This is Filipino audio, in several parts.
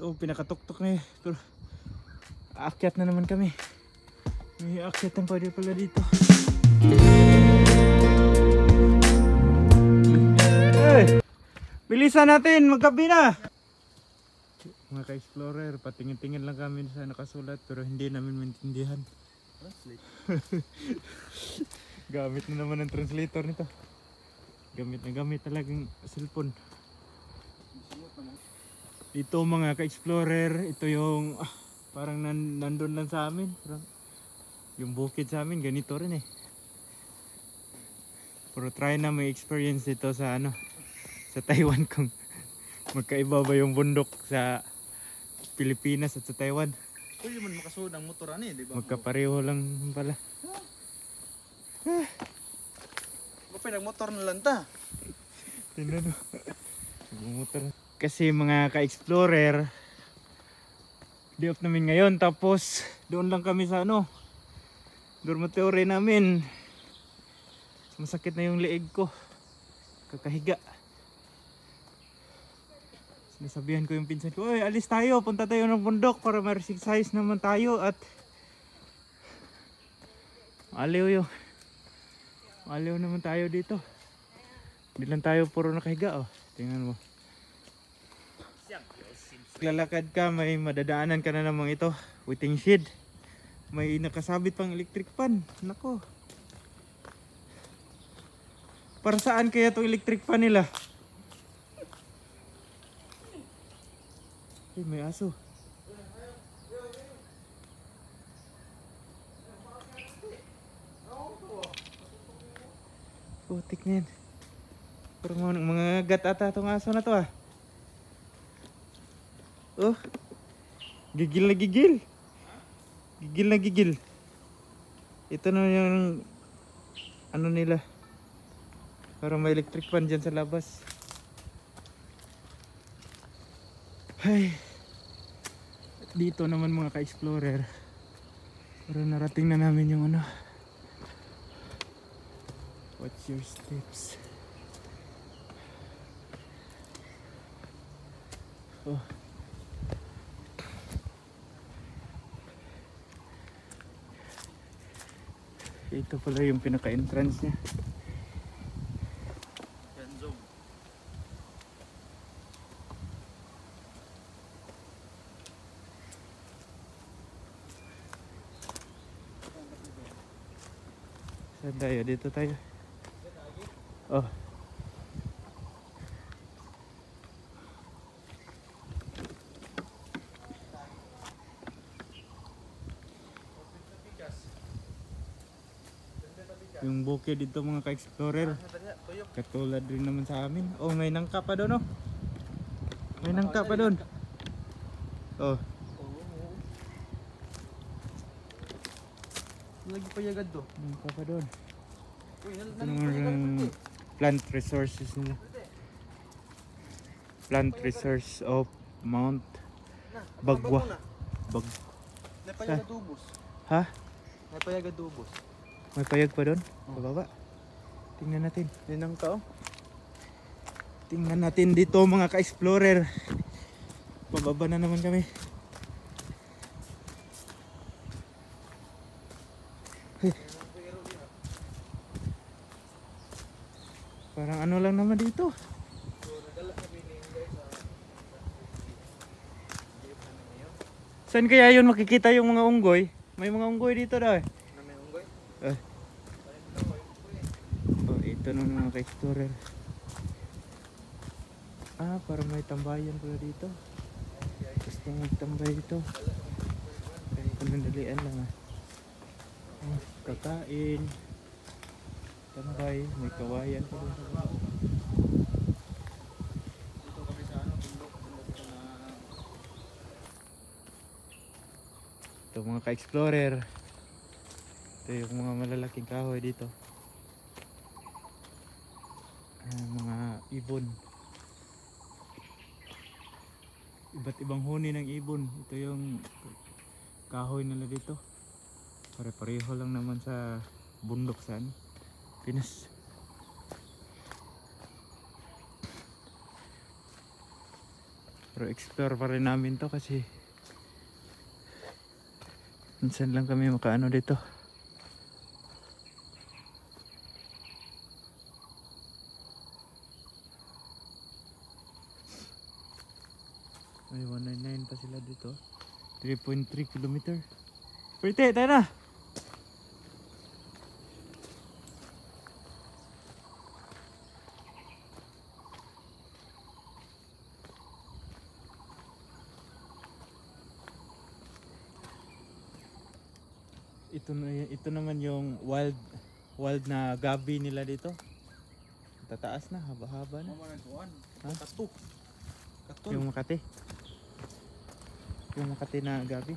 Ito, pinakatuktok na eh. Pero aakyat na naman kami. May aakyatan pa din pala dito. Hey! Bilisan natin! Maggabi na! Mga ka-explorer, patingin-tingin lang kami sa nakasulat pero hindi namin maintindihan. Translate. Gamit na naman ang translator nito. Gamit na gamit talagang cellphone. Ito mga ka-explorer, ito yung parang nandun lang sa amin. Parang, yung bukid sa amin, ganito rin eh. Pero try na may experience dito sa sa Taiwan kung magkaiba ba yung bundok sa Pilipinas at sa Taiwan. Pwede man makasunod ang motor ani, di ba? Magkapareho lang pala. Kapag nagmotor na lang ta. Tingnan mo. Kasi mga ka-explorer, day off namin ngayon, tapos doon lang kami sa dormitory namin. Masakit na yung leeg ko, kakahiga. Sinasabihan ko yung pinsan ko, "Oy, alis tayo, punta tayo ng bundok para ma-exercise naman tayo." At aliw naman tayo dito. Hindi lang tayo puro nakahiga. Tingnan mo. Lalakad ka, may madadaanan ka na namang ito, waiting shed. May nakasabit pang electric fan. Nako. Para saan kaya itong electric fan nila? Ay, may aso. Putik na yan. Parang mga gat ata itong aso na to ah. Oh, gigil na gigil. Gigil na gigil. Ito na yung nila. Parang may electric fan dyan sa labas. Ay, dito naman mga ka-explorer. Pero narating na namin yung Watch your steps. Oh. Ito pala yung pinaka-entrance niya. Yan zoom. Saan tayo? Dito tayo. Oh. Yung bukid dito mga ka-explorer, katulad rin naman sa amin. Oh, may nangka pa doon oh. May nangka pa doon. Oh. Lagi pa yagad to. Nangka pa doon. Uy, Ito naman plant resources nila. Plant resource of Mount Bagwa. Napayagad ubos. Ha? Napayagad ubos. May payag pa doon? Pababa. Tingnan natin. Yan ang kao. Tingnan natin dito mga ka-explorer. Pababa na naman kami. Parang lang naman dito. Saan kaya yun makikita yung mga unggoy? May mga unggoy dito daw eh. Oh, ito na mga ka-explorer. Parang may tambayan pala dito. Gusto magtambay dito. Kahit panandalian lang kakain. Tambay, may kawayan pa doon sa baba. Dito kami sa bundok na Ito mga ka-explorer. Ito yung mga malalaking kahoy dito. Mga ibon. Iba't ibang huni ng ibon. Ito yung kahoy nila dito. Pare-pareho lang naman sa bundok sa Pinas. Pero explore pa rin namin to kasi minsan lang kami makaano dito. May 199 pa sila dito. 3.3 kilometer. Pwede, tayo na! Ito naman yung wild na gabi nila dito. Tataas na, haba-haba na. Ha? Kato. Katol. Yung Makati. Yung Makati na gabi.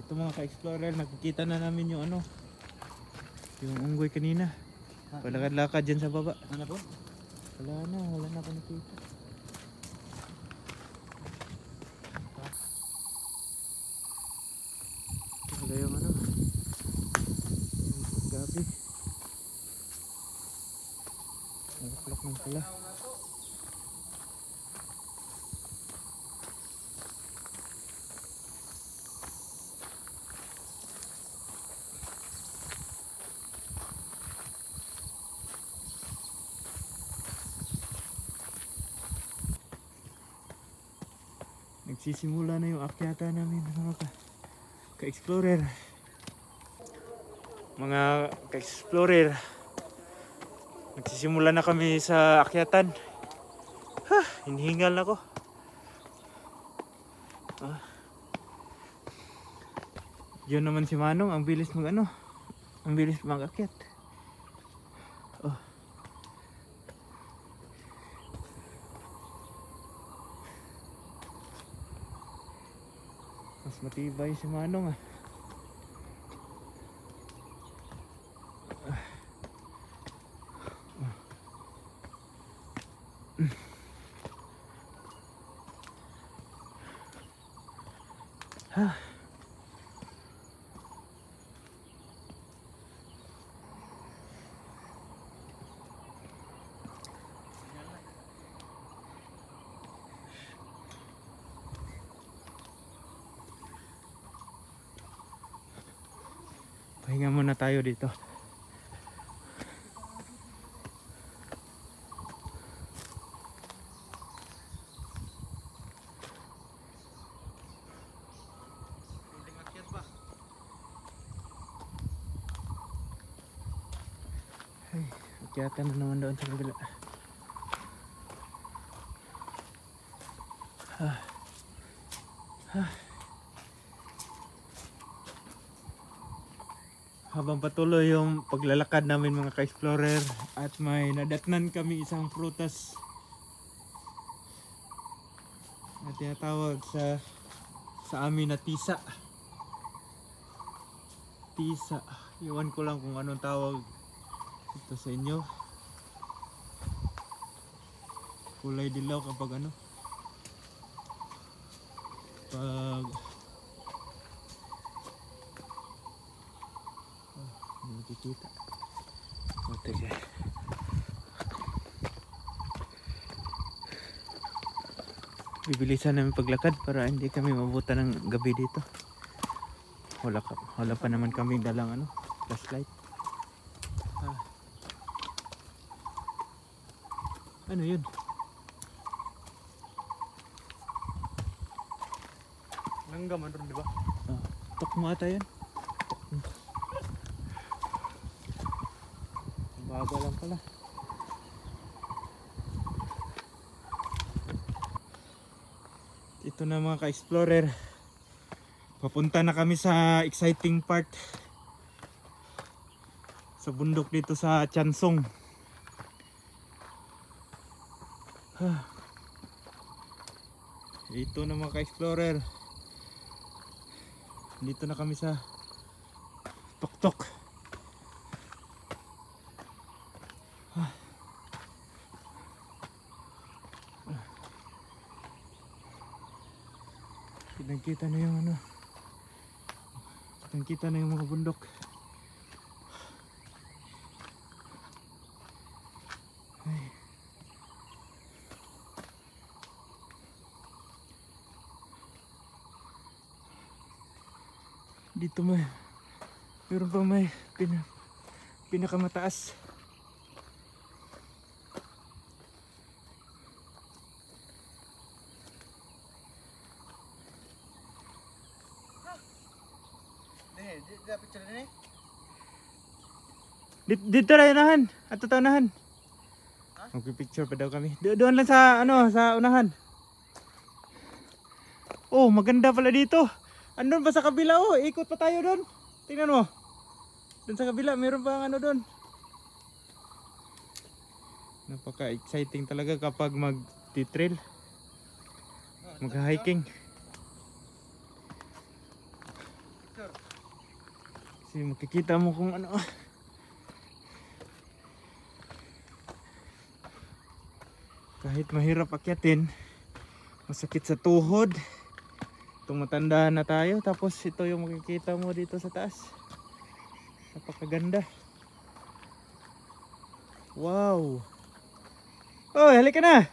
Ito mga ka-explorer, nakikita na namin yung ano, yung unggoy kanina. Palakad-lakad dyan sa baba. Ano po? Wala na ako nakita. Wala yung ano, yung gabi. Nalaklak ng pala. Nagsisimula na yung akyata namin mga ka-explorer. Mga ka-explorer, nagsisimula na kami sa akyatan. Hinihingal na ako. Yun naman si Manong, ang bilis ang bilis mag-akyat. Mas matibay si Manong ah. Pahinga muna tayo dito. Ay, akyatan na naman doon sa kabila. Habang patuloy yung paglalakad namin mga ka-explorer at may nadatnan kami isang prutas na tinatawag sa amin na tisa. Tisa. Iwan ko lang kung anong tawag ito sa inyo. Kulay dilaw kapag ano. Pag nakikita. Teka. Bibilisan namin paglakad para hindi kami mabutan ng gabi dito. Wala pa naman kami dalang flashlight. Ano yun? Langgam ano rin, di ba? Tokmo ata yun. Baga lang pala. Ito na mga ka-explorer. Papunta na kami sa exciting part. Sa bundok dito sa Chansong. Ito na mga ka-explorer. Dito na kami sa Tuktok. Kitang-kita na yung kitang-kita na yung mga bundok. Dito meron pa may pinakamataas. Dito na unahan. At ito unahan. Magpipicture pa daw kami. Doon lang sa sa unahan. Oh, maganda pala dito. Andun pa sa kabila, oh. Ikot pa tayo doon. Tingnan mo. Doon sa kabila, meron pa ang doon. Napaka-exciting talaga kapag mag-trail. Mag-hiking. Kasi makikita mo kung ano. Kahit mahirap akyatin, masakit sa tuhod. Tumatanda na tayo, tapos ito yung makikita mo dito sa taas. Napakaganda. Wow. Oh, halika na.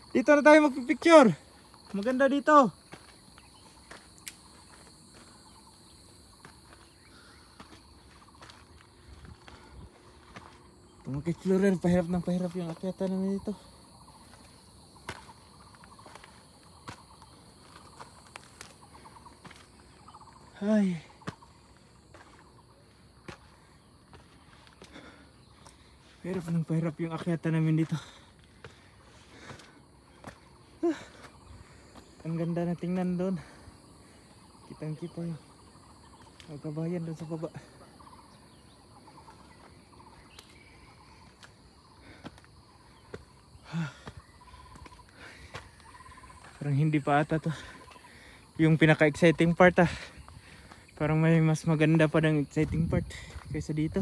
Dito na tayo magpipicture. Maganda dito. Kung mag-explorer, pahirap ng pahirap yung akyatan namin dito. Ay. Pahirap ng pahirap yung akyatan namin dito. Ang ganda na tingnan doon. Kitang kita yung kabayan doon sa baba. Parang hindi pa ata to yung pinaka-exciting part ah. Parang may mas maganda pa ng exciting part kaysa dito.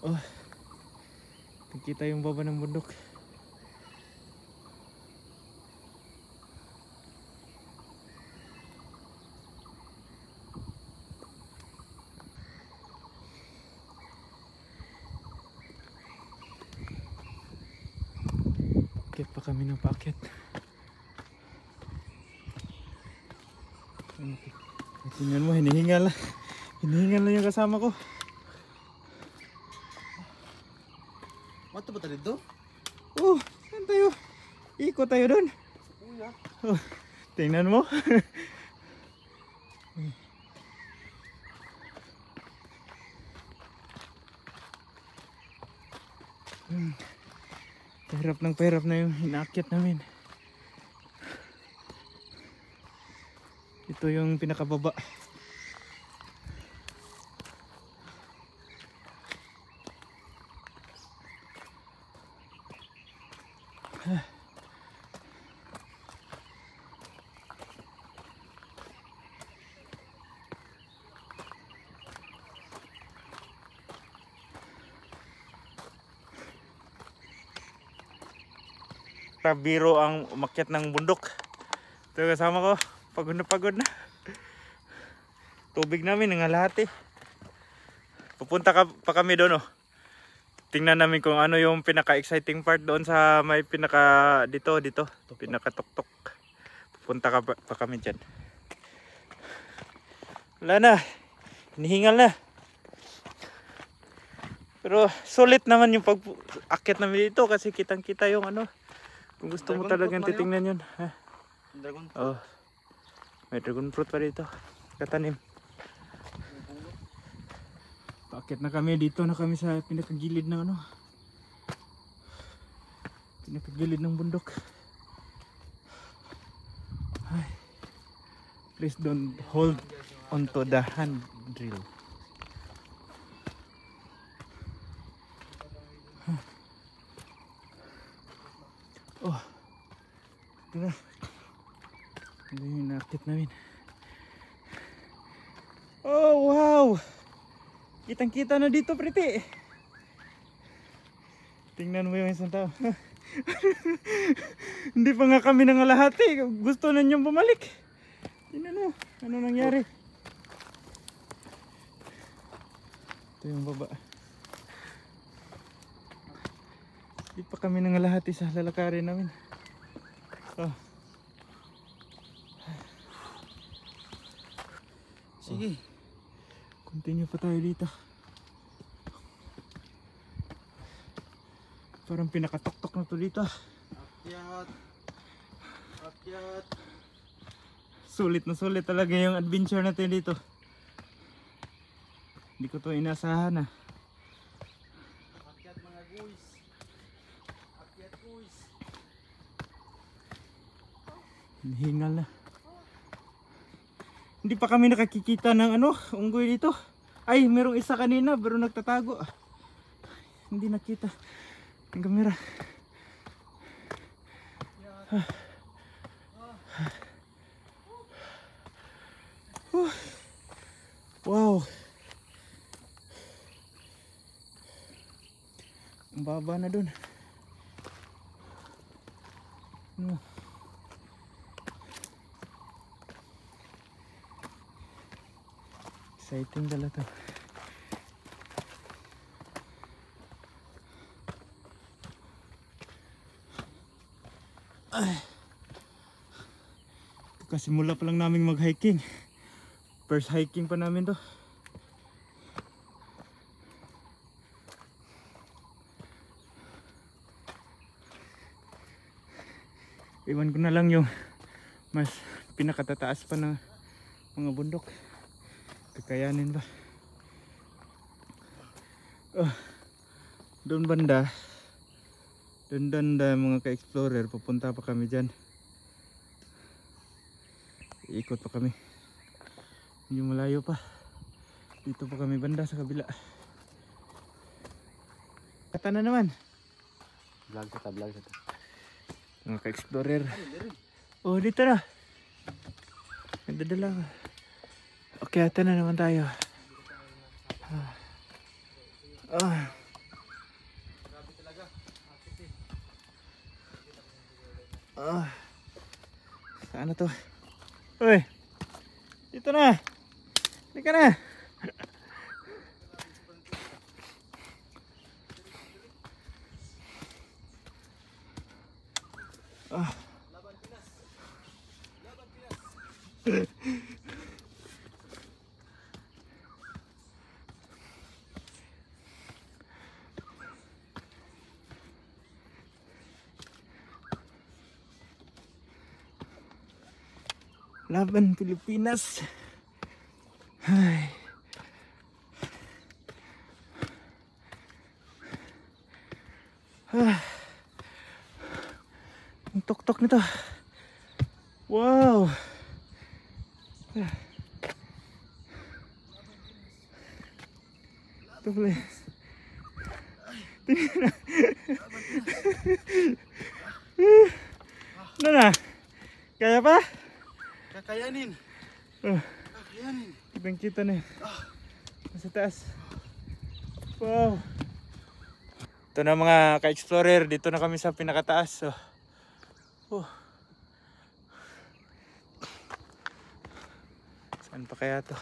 Oh, nakita yung baba ng bundok. Akyat pa kami ng paakyat. Tingnan mo, hinihingal lang yung kasama ko. Mato ba tayo dito? Oh, saan tayo? Ikot tayo doon. Oh, tingnan mo. Pahirap na yung inaakyat namin. Ito yung pinakababa. Biro ang umakyat ng bundok. Ito kasama ko, pagod na. Tubig namin nangalahati. Pupunta pa kami doon oh. Tingnan namin kung ano yung pinaka-exciting part doon sa may dito, pinaka-tuktok. Pupunta pa kami dyan. Wala na, hinihingal na. Pero sulit naman yung pag-akyat namin dito kasi kitang-kita yung ano. Kung gusto mo talagang titingnan yun. Ha? Dragon fruit. Oh, may dragon fruit pa dito. Katanim. Paakyat na kami. Dito na kami sa pinakagilid ng ano. Pinakagilid ng bundok. Ay. Please don't hold onto the hand drill. Oh, ito na. Ito yung nakit namin. Oh, wow! Kitang-kita na dito, pretty. Tingnan mo yung isang tao. Hindi pa nga kami nangalahati. Gusto na niyong bumalik. Tingnan mo, ano nangyari? Ito yung baba. Hindi pa kami nangalahati sa lalakarin namin. Oh. Sige. Continue pa tayo dito. Parang pinakatok-tok na to dito. Akyat. Akyat. Sulit na sulit talaga yung adventure natin dito. Hindi ko to inasahan ah. Akyat mga guys. Akyat guys. Hingal na. Hindi pa kami nakakikita ng ano, unggoy dito. Ay, merong isa kanina pero nagtatago. Hindi nakita ng kamera. Wow. Ang baba na dun. No. Exciting pala to. Ay. Kasi mula pa lang namin mag-hiking. First hiking pa namin to. Iwan ko na lang yung mas pinakatataas pa na mga bundok. Kakayanin ba? Doon banda. Doon banda mga ka-explorer. Pupunta pa kami dyan. Iikot pa kami. Medyo malayo pa. Dito pa kami banda sa kabila. Kata na naman. Vlog kita, vlog kita. Mga ka-explorer. Oh, dito na. Nagdadala ka. Okay, ata na naman tayo. Grabe talaga. Saan na to? Uy! Dito na! Dito na! Laban Pinas. Laban Pinas. Laban Pilipinas. Ay. Ang tok-tok nito. Wow. Ito pala. Ano na? Kaya pa? Kakayanin. Oh. Kakayanin. Ibang kita na yun. Nasa taas. Wow. Ito na mga ka-explorer. Dito na kami sa pinakataas. So, saan pa kaya to?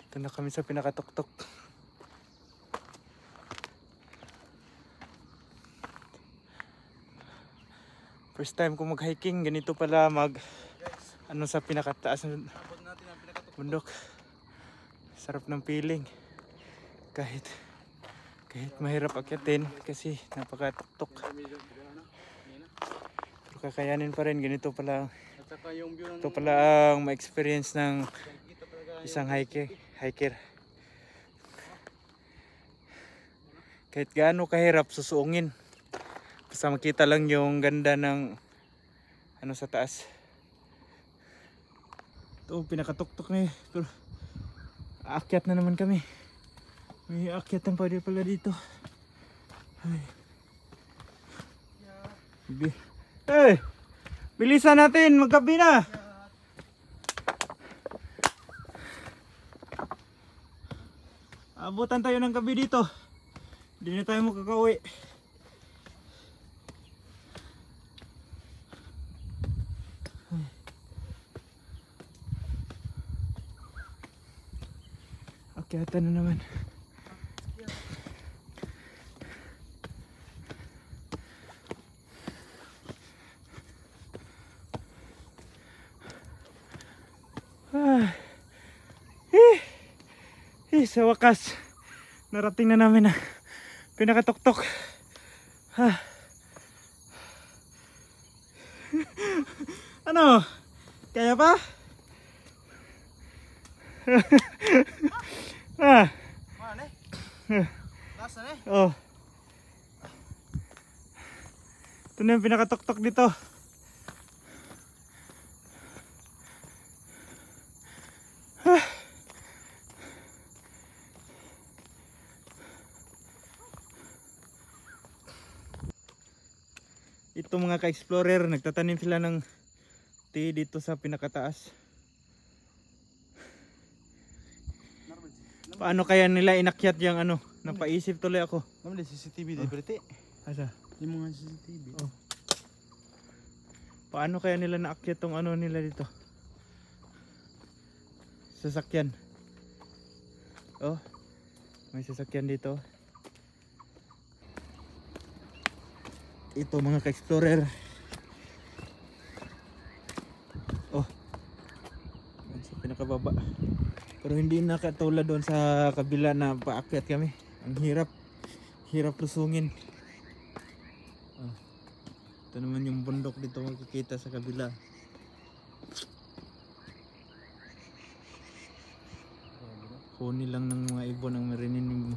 Ito na kami sa pinakatuktok. First time ko mag-hiking. Ganito pala ano sa pinakataas ng Abot natin ang pinakatok. bundok. Sarap ng feeling. Kahit mahirap akyatin kasi napakatuktok. Pero kakayanin pa rin. Ganito pala. At saka yung view ng Ito pala ang ma-experience ng kita talaga isang hiker. Kahit gaano kahirap susuungin. Basta makita lang yung ganda ng ano sa taas. Ito pinakatuktok na eh. Pero aakyat na naman kami. May aakyatan pa din pala dito. Ay. Hey! Bilisan natin! Maggabi na! Abutan tayo ng gabi dito. Hindi na tayo makakauwi. Akyatan na naman. Ah. Sa wakas, narating na namin na pinakatuktok. Ah. Ano? Kaya pa? Ah. Mana eh? Nasa na eh? Oh. Ito na yung pinakatuktok dito. Ah. Ito mga ka-explorer, nagtatanim sila ng tea dito sa pinakataas. Paano kaya nila inakyat yung ano? Napaisip tuloy ako. Naman di CCTV di berarti. Asa? Yung mga CCTV. Oh. Paano kaya nila naakyat tong ano nila dito? Sasakyan. Oh. May sasakyan dito. Ito mga ka-explorer. Oh. Yan sa pinakababa. Pero hindi nakatulad doon sa kabila na paakyat kami. Ang hirap. Hirap lusungin. Oh. Ito naman yung bundok dito makikita sa kabila. Huni lang ng mga ibon ang maririnig mo.